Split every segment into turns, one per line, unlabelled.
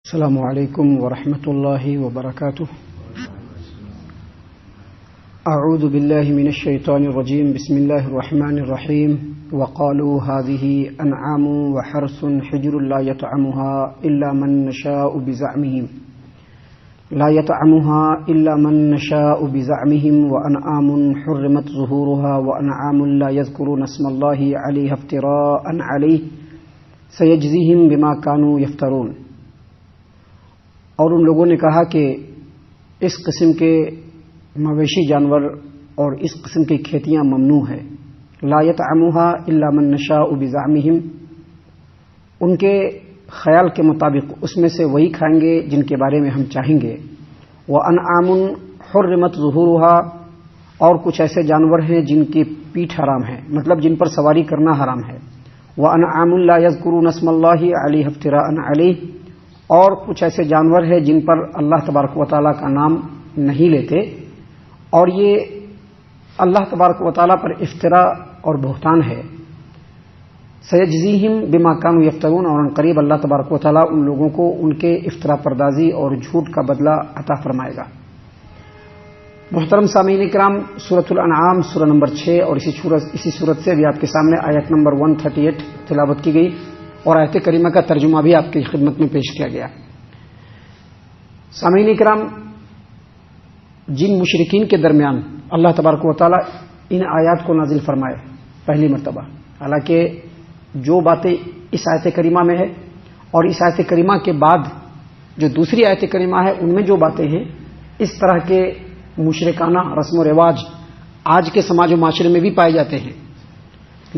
السلام علیکم ورحمۃ اللہ وبرکاتہ۔ اعوذ باللہ من الشیطان الرجیم، بسم اللہ الرحمن الرحیم۔ وقالوا هذه انعام وحرث حجر لا يطعمها الا من نشاء بزعمهم وانعام حرمت ظهورها وانعام لا يذكرون اسم الله عليها افتراء عليه سيجزيهم بما كانوا يفترون۔ اور ان لوگوں نے کہا کہ اس قسم کے مویشی جانور اور اس قسم کی کھیتیاں ممنوع ہے۔ لا يطعمها الا من نشاء بزعمهم، ان کے خیال کے مطابق اس میں سے وہی کھائیں گے جن کے بارے میں ہم چاہیں گے۔ وانعام حرمت ظہورها، اور کچھ ایسے جانور ہیں جن کی پیٹھ حرام ہے، مطلب جن پر سواری کرنا حرام ہے۔ وانعام لا يذكرون اسم الله عليه افتراء عليه، اور کچھ ایسے جانور ہیں جن پر اللہ تبارک و تعالیٰ کا نام نہیں لیتے، اور یہ اللہ تبارک و تعالیٰ پر افتراء اور بہتان ہے۔ سیجزیہم بما کانوا یفترون، اور قریب اللہ تبارک و تعالیٰ ان لوگوں کو ان کے افتراء پردازی اور جھوٹ کا بدلہ عطا فرمائے گا۔ محترم سامعین کرام، سورۃ الانعام سورہ نمبر 6 اور اسی سورت سے بھی آپ کے سامنے آیت نمبر 138 تلاوت کی گئی، اور آیت کریمہ کا ترجمہ بھی آپ کی خدمت میں پیش کیا گیا۔ سامعین کرام، جن مشرکین کے درمیان اللہ تبارک و تعالیٰ ان آیات کو نازل فرمائے پہلی مرتبہ، حالانکہ جو باتیں اس آیت کریمہ میں ہے اور اس آیت کریمہ کے بعد جو دوسری آیت کریمہ ہے ان میں جو باتیں ہیں، اس طرح کے مشرکانہ رسم و رواج آج کے سماج و معاشرے میں بھی پائے جاتے ہیں،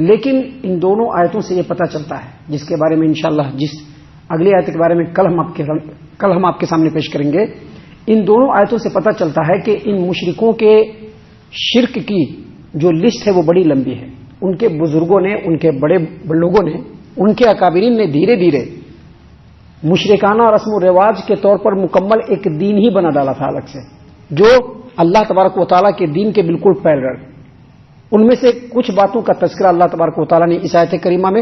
لیکن ان دونوں آیتوں سے یہ پتہ چلتا ہے، جس کے بارے میں انشاءاللہ جس اگلی آیت کے بارے میں کل ہم آپ کے سامنے پیش کریں گے، ان دونوں آیتوں سے پتہ چلتا ہے کہ ان مشرکوں کے شرک کی جو لسٹ ہے وہ بڑی لمبی ہے۔ ان کے بزرگوں نے، ان کے بڑے لوگوں نے، ان کے اکابرین نے دھیرے دھیرے مشرکانہ رسم و رواج کے طور پر مکمل ایک دین ہی بنا ڈالا تھا الگ سے، جو اللہ تبارک و تعالیٰ کے دین کے بالکل پیرلل۔ ان میں سے کچھ باتوں کا تذکرہ اللہ تبارک و تعالیٰ نے اس آیت کریمہ میں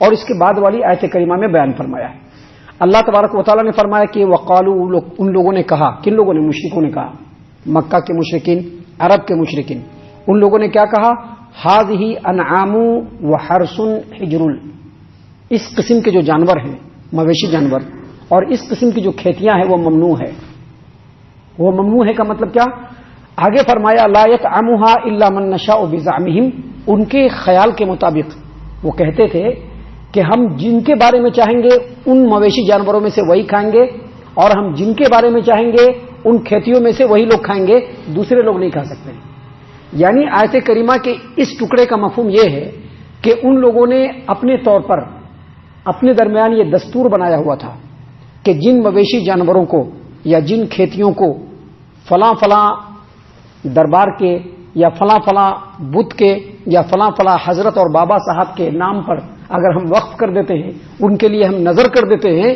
اور اس کے بعد والی آیت کریمہ میں بیان فرمایا ہے۔ اللہ تبارک و تعالیٰ نے فرمایا کہ وقالو، ان لوگوں نے کہا، کن لوگوں نے؟ مشرکوں نے کہا، مکہ کے مشرکین، عرب کے مشرکین، ان لوگوں نے کیا کہا؟ ھذہ انعام وحرث حجر، اس قسم کے جو جانور ہیں، مویشی جانور، اور اس قسم کی جو کھیتیاں ہیں وہ ممنوع ہے۔ وہ ممنوع ہے کا مطلب کیا؟ آگے فرمایا لا يطعمها الا من نشاء بزعمهم، ان کے خیال کے مطابق وہ کہتے تھے کہ ہم جن کے بارے میں چاہیں گے ان مویشی جانوروں میں سے وہی کھائیں گے، اور ہم جن کے بارے میں چاہیں گے ان کھیتیوں میں سے وہی لوگ کھائیں گے، دوسرے لوگ نہیں کھا سکتے۔ یعنی آیت کریمہ کے اس ٹکڑے کا مفہوم یہ ہے کہ ان لوگوں نے اپنے طور پر اپنے درمیان یہ دستور بنایا ہوا تھا کہ جن مویشی جانوروں کو یا جن کھیتیوں کو فلاں فلاں دربار کے یا فلاں فلاں بت کے یا فلاں فلاں حضرت اور بابا صاحب کے نام پر اگر ہم وقف کر دیتے ہیں، ان کے لیے ہم نظر کر دیتے ہیں،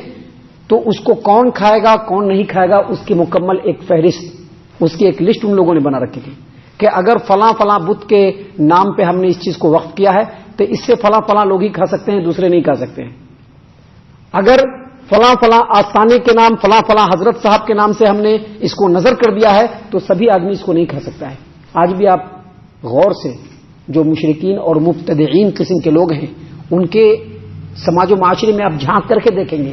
تو اس کو کون کھائے گا کون نہیں کھائے گا اس کی مکمل ایک فہرست، اس کی ایک لسٹ ان لوگوں نے بنا رکھی تھی کہ اگر فلاں فلاں بت کے نام پہ ہم نے اس چیز کو وقف کیا ہے تو اس سے فلاں فلاں لوگ ہی کھا سکتے ہیں، دوسرے نہیں کھا سکتے ہیں۔ اگر فلاں فلاں آستانے کے نام، فلاں فلاں حضرت صاحب کے نام سے ہم نے اس کو نظر کر دیا ہے تو سبھی آدمی اس کو نہیں کھا سکتا ہے۔ آج بھی آپ غور سے جو مشرکین اور مبتدعین قسم کے لوگ ہیں ان کے سماج و معاشرے میں آپ جھانک کر کے دیکھیں گے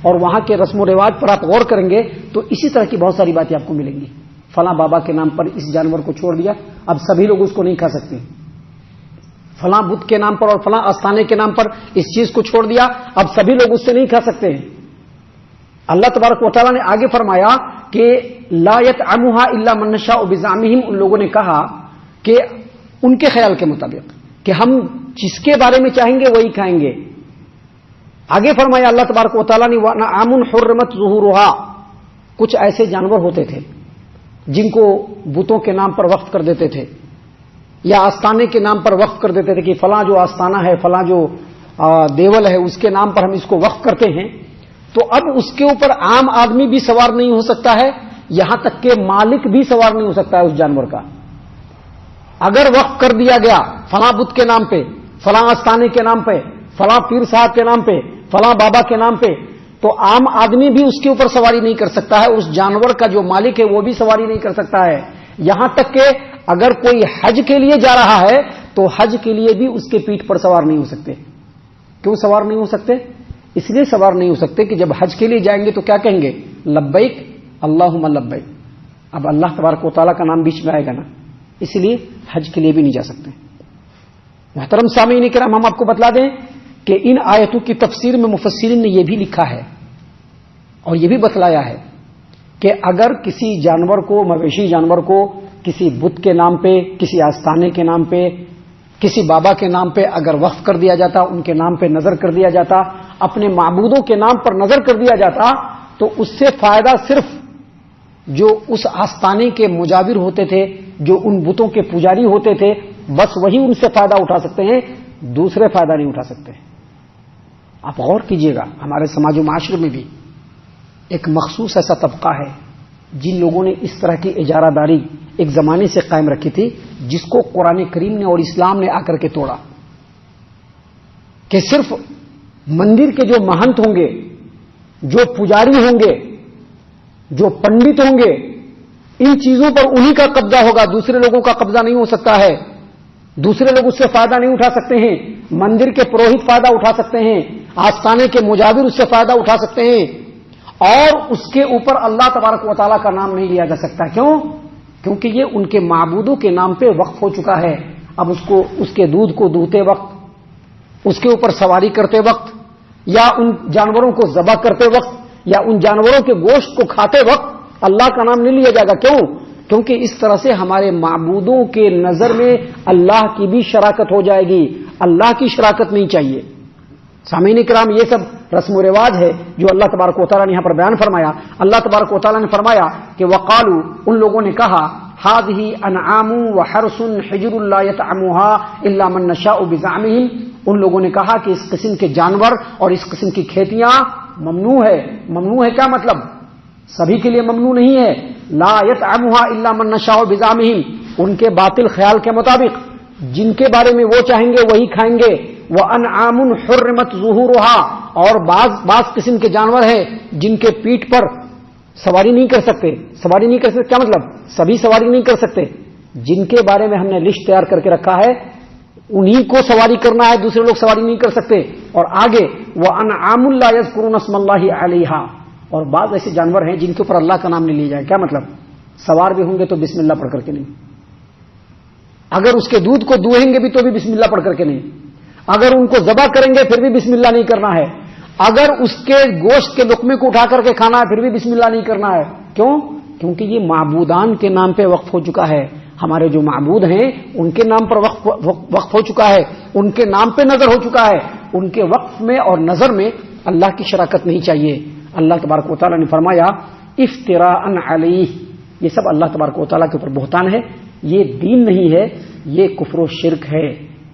اور وہاں کے رسم و رواج پر آپ غور کریں گے تو اسی طرح کی بہت ساری باتیں آپ کو ملیں گی۔ فلاں بابا کے نام پر اس جانور کو چھوڑ دیا، اب سبھی لوگ اس کو نہیں کھا سکتے۔ فلاں بت کے نام پر اور فلاں آستانے کے نام پر اس چیز کو چھوڑ دیا، اب سبھی لوگ اس سے نہیں کھا سکتے ہیں۔ اللہ تبارک و تعالیٰ نے آگے فرمایا کہ لا يطعمها الا من نشاء بزعمهم، ان لوگوں نے کہا کہ ان کے خیال کے مطابق کہ ہم جس کے بارے میں چاہیں گے وہی کھائیں گے۔ آگے فرمایا اللہ تبارک و تعالیٰ نے وانعام حرمت ظہورها، کچھ ایسے جانور ہوتے تھے جن کو بتوں کے نام پر وقف کر دیتے تھے یا آستانے کے نام پر وقف کر دیتے تھے کہ فلاں جو آستانہ ہے، فلاں جو دیول ہے، اس کے نام پر ہم اس کو وقف کرتے ہیں، تو اب اس کے اوپر عام آدمی بھی سوار نہیں ہو سکتا ہے، یہاں تک کہ مالک بھی سوار نہیں ہو سکتا ہے اس جانور کا۔ اگر وقف کر دیا گیا فلاں بت کے نام پہ، فلاں آستانے کے نام پہ، فلاں پیر صاحب کے نام پہ، فلاں بابا کے نام پہ، تو عام آدمی بھی اس کے اوپر سواری نہیں کر سکتا ہے، اس جانور کا جو مالک ہے وہ بھی سواری نہیں کر سکتا ہے. یہاں تک کہ اگر کوئی حج کے لیے جا رہا ہے تو حج کے لیے بھی اس کے پیٹھ پر سوار نہیں ہو سکتے. کیوں سوار نہیں ہو سکتے؟ اس لیے سوار نہیں ہو سکتے کہ جب حج کے لیے جائیں گے تو کیا کہیں گے؟ لبیک اللہم لبیک. اب اللہ تبارک و تعالیٰ کا نام بیچ میں آئے گا نا، اس لیے حج کے لیے بھی نہیں جا سکتے. محترم سامعین کرام، ہم آپ کو بتلا دیں کہ ان آیتوں کی تفسیر میں مفسرین نے یہ بھی لکھا ہے اور یہ بھی بتلایا ہے کہ اگر کسی جانور کو، مویشی جانور کو کسی بت کے نام پہ، کسی آستانے کے نام پہ، کسی بابا کے نام پہ اگر وقف کر دیا جاتا، ان کے نام پہ نظر کر دیا جاتا، اپنے معبودوں کے نام پر نظر کر دیا جاتا، تو اس سے فائدہ صرف جو اس آستانے کے مجاور ہوتے تھے، جو ان بتوں کے پجاری ہوتے تھے، بس وہی ان سے فائدہ اٹھا سکتے ہیں، دوسرے فائدہ نہیں اٹھا سکتے. آپ غور کیجئے گا، ہمارے سماج و معاشرے میں بھی ایک مخصوص ایسا طبقہ ہے جن لوگوں نے اس طرح کی اجارہ داری ایک زمانے سے قائم رکھی تھی، جس کو قرآن کریم نے اور اسلام نے آ کر کے توڑا. کہ صرف مندر کے جو مہنت ہوں گے، جو پجاری ہوں گے، جو پنڈت ہوں گے، ان چیزوں پر انہی کا قبضہ ہوگا، دوسرے لوگوں کا قبضہ نہیں ہو سکتا ہے. دوسرے لوگ اس سے فائدہ نہیں اٹھا سکتے ہیں. مندر کے پروہت فائدہ اٹھا سکتے ہیں، آستانے کے مجاور اس سے فائدہ اٹھا سکتے ہیں، اور اس کے اوپر اللہ تبارک و تعالیٰ کا نام نہیں لیا جا سکتا. کیوں؟ کیونکہ یہ ان کے معبودوں کے نام پہ وقف ہو چکا ہے. اب اس کے دودھ کو دوہتے وقت، اس کے اوپر سواری کرتے وقت، یا ان جانوروں کو ذبح کرتے وقت، یا ان جانوروں کے گوشت کو کھاتے وقت اللہ کا نام نہیں لیا جائے گا. کیوں؟ کیونکہ اس طرح سے ہمارے معبودوں کے نظر میں اللہ کی بھی شراکت ہو جائے گی. اللہ کی شراکت نہیں چاہیے. سامعین کرام، یہ سب رسم و رواج ہے جو اللہ تبارک و تعالیٰ نے یہاں پر بیان فرمایا. اللہ تبارک و تعالیٰ نے فرمایا کہ وقالو، ان لوگوں نے کہا، هذه انعام وحرث حجر لا يطعمها الا من نشاء بزعمهم، ان لوگوں نے کہا کہ اس قسم کے جانور اور اس قسم کی کھیتیاں ممنوع ہے. ممنوع ہے کیا مطلب؟ سبھی کے لیے ممنوع نہیں ہے. لا يطعمها الا من نشاء بزعمهم، ان کے باطل خیال کے مطابق جن کے بارے میں وہ چاہیں گے وہی کھائیں گے. وَأَنْعَامٌ حُرِّمَتْ ظُهُورُهَا، اور بعض قسم کے جانور ہیں جن کے پیٹھ پر سواری نہیں کر سکتے. سواری نہیں کر سکتے کیا مطلب؟ سبھی سواری نہیں کر سکتے. جن کے بارے میں ہم نے لسٹ تیار کر کے رکھا ہے انہی کو سواری کرنا ہے، دوسرے لوگ سواری نہیں کر سکتے. اور آگے وَأَنْعَامٌ لَا يَذْكُرُونَ اسْمَ اللَّهِ عَلَيْهَا، اور بعض ایسے جانور ہیں جن کے اوپر اللہ کا نام نہیں لیا جائے. کیا مطلب؟ سوار بھی ہوں گے تو بسم اللہ پڑھ کر کے نہیں، اگر اس کے دودھ کو دوہیں گے بھی تو بھی بسم اللہ پڑھ کر کے نہیں، اگر ان کو ذبح کریں گے پھر بھی بسم اللہ نہیں کرنا ہے، اگر اس کے گوشت کے لقمے کو اٹھا کر کے کھانا ہے پھر بھی بسم اللہ نہیں کرنا ہے. کیوں؟ کیونکہ یہ معبودان کے نام پہ وقف ہو چکا ہے. ہمارے جو معبود ہیں ان کے نام پر وقف ہو چکا ہے، ان کے نام پہ نظر ہو چکا ہے. ان کے وقف میں اور نظر میں اللہ کی شراکت نہیں چاہیے. اللہ تبارک و تعالیٰ نے فرمایا افتراء علیہ، یہ سب اللہ تبارک و تعالیٰ کے اوپر بہتان ہے، یہ دین نہیں ہے، یہ کفر و شرک ہے.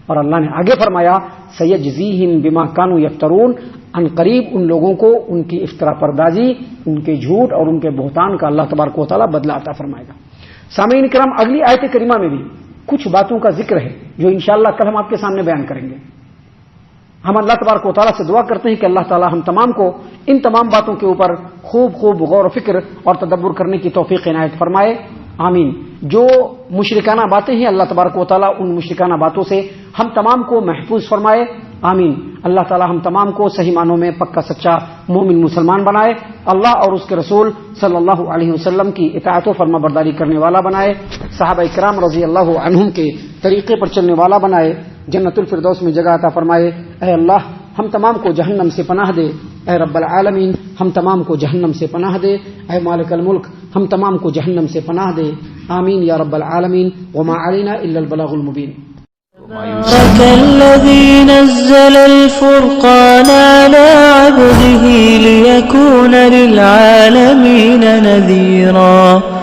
اور اللہ نے آگے فرمایا سیجزیہم بما کانوا یفترون، ان قریب ان لوگوں کو ان کی افطرا پردازی، ان کے جھوٹ اور ان کے بہتان کا اللہ تبارک و تعالیٰ بدلہ عطا فرمائے گا. سامعین کرام، اگلی آیت کریمہ میں بھی کچھ باتوں کا ذکر ہے جو انشاءاللہ کل ہم آپ کے سامنے بیان کریں گے. ہم اللہ تبارک و تعالیٰ سے دعا کرتے ہیں کہ اللہ تعالیٰ ہم تمام کو ان تمام باتوں کے اوپر خوب غور و فکر اور تدبر کرنے کی توفیق عنایت فرمائے. آمین. جو مشرکانہ باتیں ہیں اللہ تبارک و تعالیٰ ان مشرکانہ باتوں سے ہم تمام کو محفوظ فرمائے. آمین. اللہ تعالیٰ ہم تمام کو صحیح معنوں میں پکا سچا مومن مسلمان بنائے. اللہ اور اس کے رسول صلی اللہ علیہ وسلم کی اطاعت و فرما برداری کرنے والا بنائے. صحابہ کرام رضی اللہ عنہم کے طریقے پر چلنے والا بنائے. جنت الفردوس میں جگہ عطا فرمائے. اے اللہ ہم تمام کو جہنم سے پناہ دے. اے رب العالمین ہم تمام کو جہنم سے پناہ دے. اے مالک الملک ہم تمام کو جہنم سے پناہ دے. آمین یا رب العالمین. وما علینا الا البلاغ المبین.
تبارك الذي نزل الفرقان على عبده ليكون للعالمين نذيرا.